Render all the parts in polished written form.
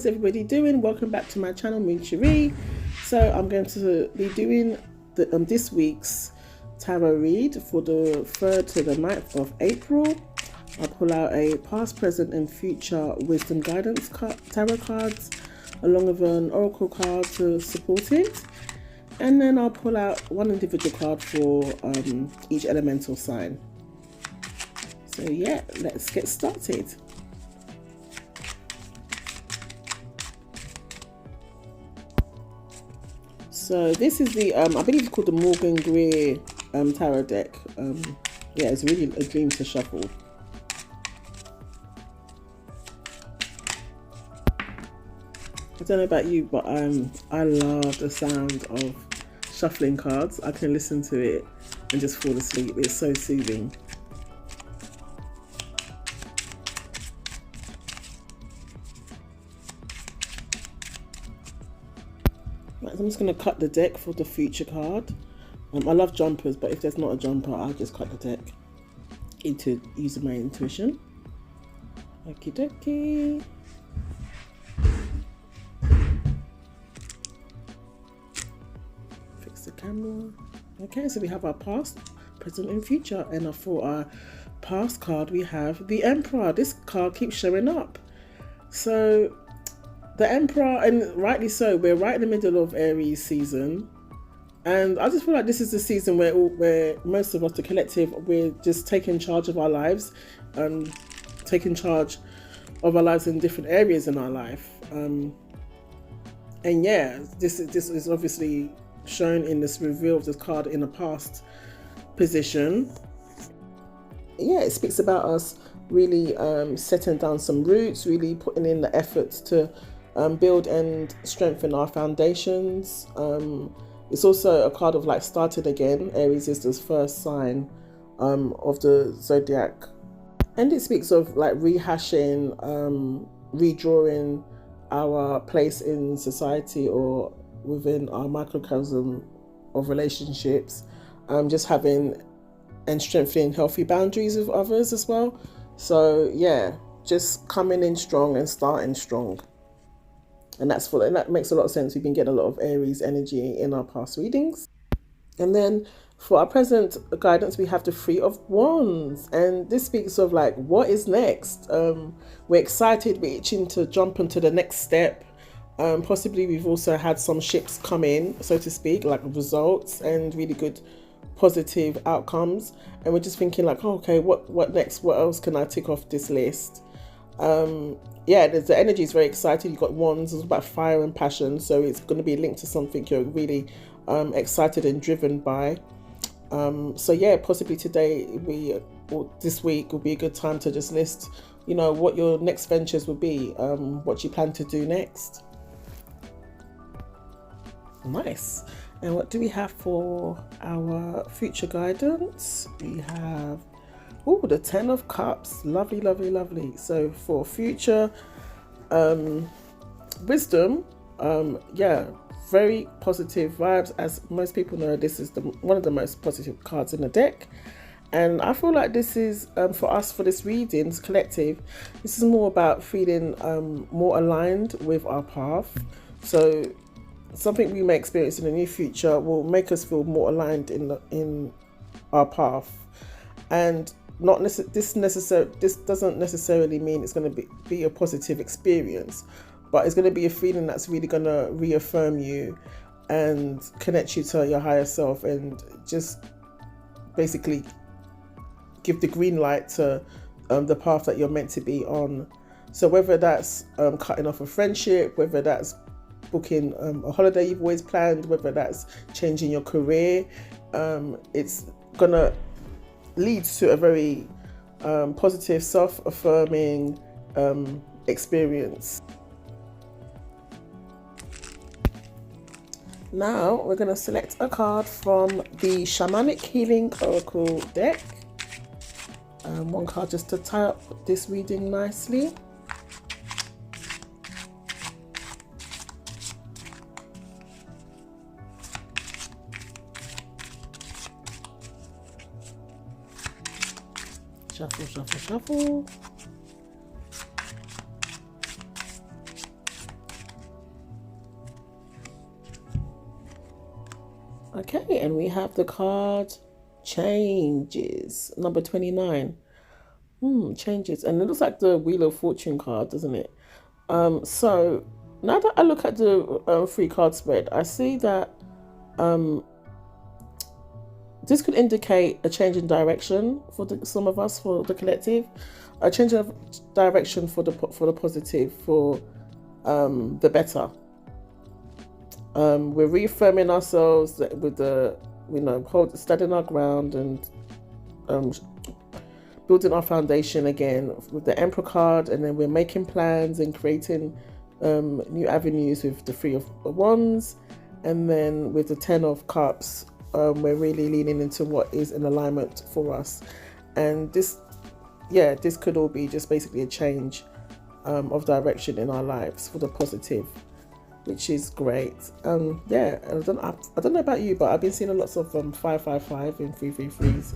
how's everybody doing? Welcome back to my channel, Moon Cherie. So I'm going to be doing this week's tarot read for the 3rd to the 9th of April. I'll pull out a past, present and future wisdom guidance tarot cards along with an oracle card to support it, and then I'll pull out one individual card for each elemental sign. So yeah, let's get started. So this is the I believe it's called the Morgan Greer tarot deck. Yeah, it's really a dream to shuffle. I don't know about you, but I love the sound of shuffling cards. I can listen to it and just fall asleep. It's so soothing. Right, so I'm just going to cut the deck for the future card. I love jumpers, but if there's not a jumper, I'll just cut the deck into using my intuition. Okie dokie. Fix the camera. Okay, so we have our past, present and future, and for our past card we have the Emperor. This card keeps showing up. So the Emperor, and rightly so, we're right in the middle of Aries season, and I just feel like this is the season where most of us, the collective, we're just taking charge of our lives, taking charge of our lives in different areas in our life, and yeah, this is obviously shown in this reveal of this card in a past position. Yeah, it speaks about us really setting down some roots, really putting in the efforts to build and strengthen our foundations. It's also a card of like starting again. Aries is the first sign of the zodiac, and it speaks of like rehashing, redrawing our place in society or within our microcosm of relationships, just having and strengthening healthy boundaries with others as well. So yeah, just coming in strong and starting strong. And that makes a lot of sense. We've been getting a lot of Aries energy in our past readings. And then for our present guidance, we have the 3 of Wands, and this speaks of like what is next. We're excited, we're itching to jump into the next step. Possibly we've also had some ships come in, so to speak, like results and really good positive outcomes, and we're just thinking like, oh, okay, what next? What else can I tick off this list? Yeah, the energy is very excited. You've got Wands, it's about fire and passion, so it's going to be linked to something you're really excited and driven by. So yeah, possibly today or this week will be a good time to just list, you know, what your next ventures will be, what you plan to do next. Nice. And what do we have for our future guidance? We have the 10 of Cups. Lovely, lovely, lovely. So for future wisdom, yeah, very positive vibes. As most people know, this is one of the most positive cards in the deck, and I feel like this is for us, for this reading, this collective, this is more about feeling more aligned with our path. So something we may experience in the near future will make us feel more aligned in our path, and this doesn't necessarily mean it's going to be a positive experience, but it's going to be a feeling that's really going to reaffirm you and connect you to your higher self, and just basically give the green light to the path that you're meant to be on. So whether that's cutting off a friendship, whether that's booking a holiday you've always planned, whether that's changing your career, it's gonna lead to a very positive, self-affirming experience. Now we're going to select a card from the Shamanic Healing Oracle deck. One card just to tie up this reading nicely. Shuffle, shuffle, shuffle. Okay, and we have the card changes, number 29. Changes, and it looks like the Wheel of Fortune card, doesn't it? So now that I look at the free card spread, I see that this could indicate a change in direction for some of us, for the collective, a change of direction for the positive, for the better. We're reaffirming ourselves with the, standing our ground and building our foundation again with the Emperor card, and then we're making plans and creating new avenues with the Three of Wands, and then with the Ten of Cups, we're really leaning into what is in alignment for us. And this could all be just basically a change of direction in our lives for the positive, which is great. I don't know about you, but I've been seeing lots of 555 and 333s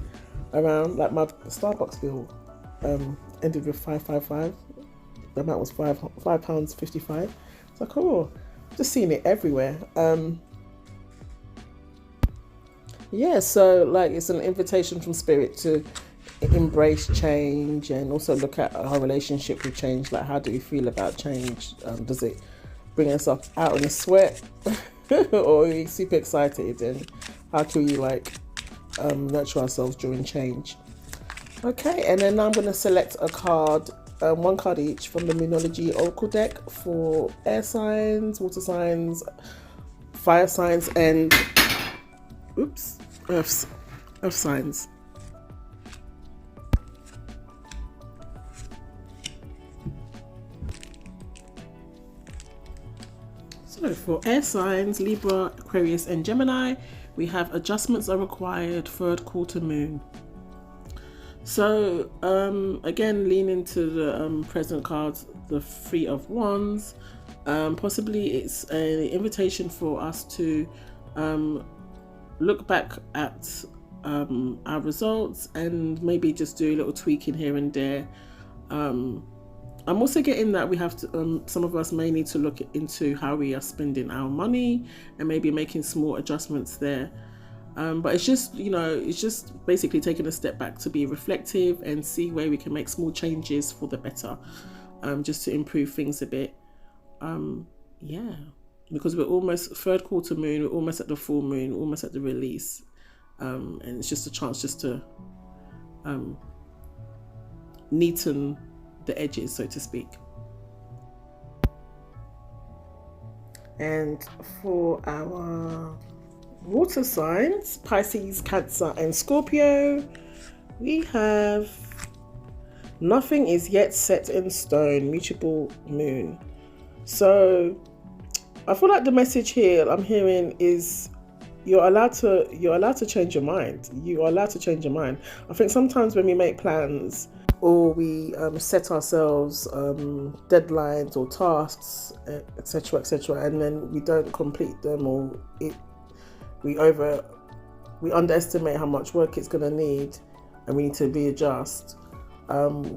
around. Like my Starbucks bill ended with 555. The amount was £5.55. It's like, oh, just seeing it everywhere. So like it's an invitation from spirit to embrace change and also look at our relationship with change. Like, how do we feel about change? Does it bring us up out in a sweat or are we super excited? And how can we nurture ourselves during change? Okay, and then now I'm going to select a card, one card each from the Moonology Oracle deck for air signs, water signs, fire signs, and earth signs. So for air signs, Libra, Aquarius and Gemini, we have adjustments are required, third quarter moon. So again, lean into the present cards, the Three of Wands. Possibly it's an invitation for us to look back at our results and maybe just do a little tweaking here and there. I'm also getting that we have to, some of us may need to look into how we are spending our money and maybe making small adjustments there. But it's just, it's just basically taking a step back to be reflective and see where we can make small changes for the better, just to improve things a bit. Because we're almost third quarter moon, we're almost at the full moon, almost at the release. And it's just a chance just to neaten the edges, so to speak. And for our water signs, Pisces, Cancer and Scorpio, we have nothing is yet set in stone, mutable moon. So I feel like the message here I'm hearing is you're allowed to change your mind. You are allowed to change your mind. I think sometimes when we make plans or we set ourselves deadlines or tasks, etc., and then we don't complete them, or we underestimate how much work it's going to need, and we need to readjust.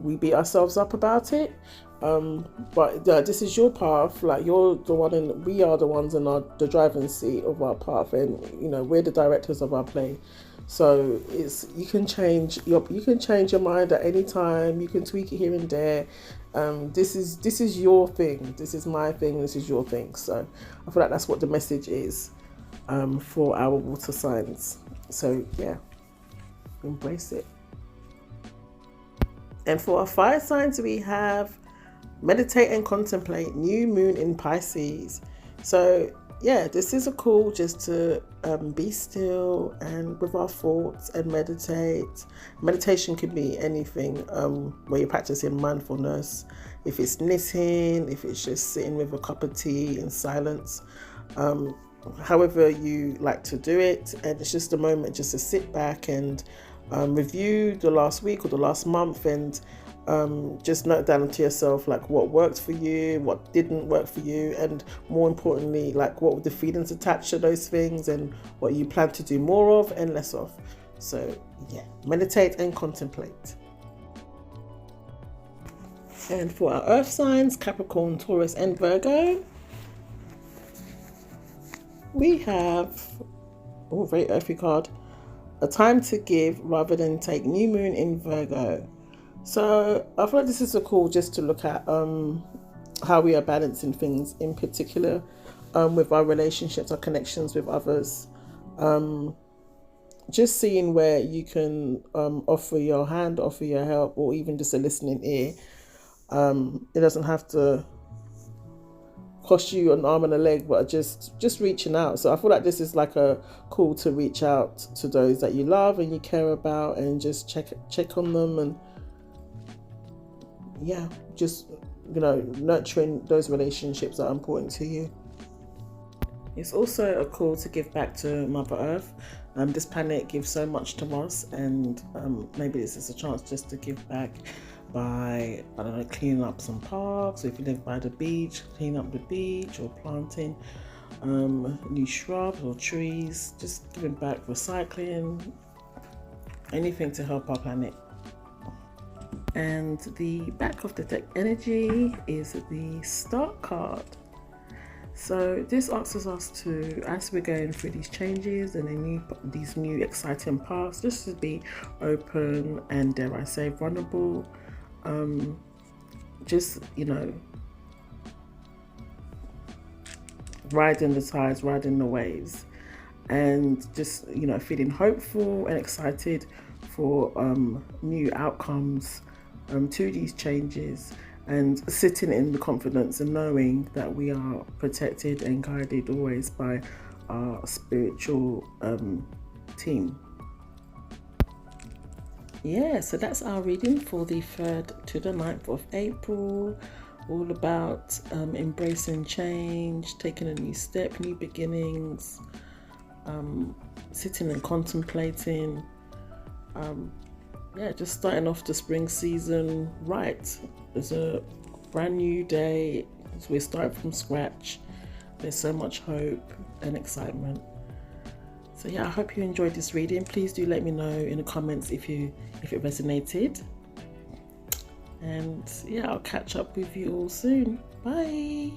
We beat ourselves up about it. But this is your path. Like, you're the one, and we are the ones in the driving seat of our path, and we're the directors of our play. So you can change your mind at any time. You can tweak it here and there. This is your thing. This is my thing. This is your thing. So I feel like that's what the message is for our water signs. So yeah, embrace it. And for our fire signs, we have meditate and contemplate, new moon in Pisces. So yeah, this is a call just to be still and with our thoughts and meditate. Meditation could be anything where you're practicing mindfulness. If it's knitting, if it's just sitting with a cup of tea in silence, however you like to do it. And it's just a moment just to sit back and review the last week or the last month, and just note down to yourself like what worked for you, what didn't work for you, and more importantly, like what were the feelings attached to those things and what you plan to do more of and less of. So yeah, meditate and contemplate. And for our earth signs, Capricorn, Taurus and Virgo, we have Oh, very earthy card. A time to give rather than take. New moon in Virgo. So I feel like this is a call just to look at how we are balancing things, in particular with our relationships, our connections with others. Just seeing where you can offer your hand, offer your help, or even just a listening ear. It doesn't have to cost you an arm and a leg, but just reaching out. So I feel like this is like a call to reach out to those that you love and you care about, and just check on them, and yeah, just nurturing those relationships that are important to you. It's also a call to give back to Mother Earth. This planet gives so much to us, and maybe this is a chance just to give back by, I don't know, cleaning up some parks, or if you live by the beach, clean up the beach, or planting new shrubs or trees, just giving back, recycling, anything to help our planet. And the back of the deck energy is the Start card. So this asks us to, as we're going through these changes and these new exciting paths, just to be open and, dare I say, vulnerable. Just, riding the tides, riding the waves, and just, feeling hopeful and excited for new outcomes to these changes, and sitting in the confidence and knowing that we are protected and guided always by our spiritual team. Yeah, so that's our reading for the 3rd to the 9th of April. All about embracing change, taking a new step, new beginnings, sitting and contemplating. Just starting off the spring season right. It's a brand new day, so we're starting from scratch. There's so much hope and excitement. So yeah, I hope you enjoyed this reading. Please do let me know in the comments if it resonated. And yeah, I'll catch up with you all soon. Bye.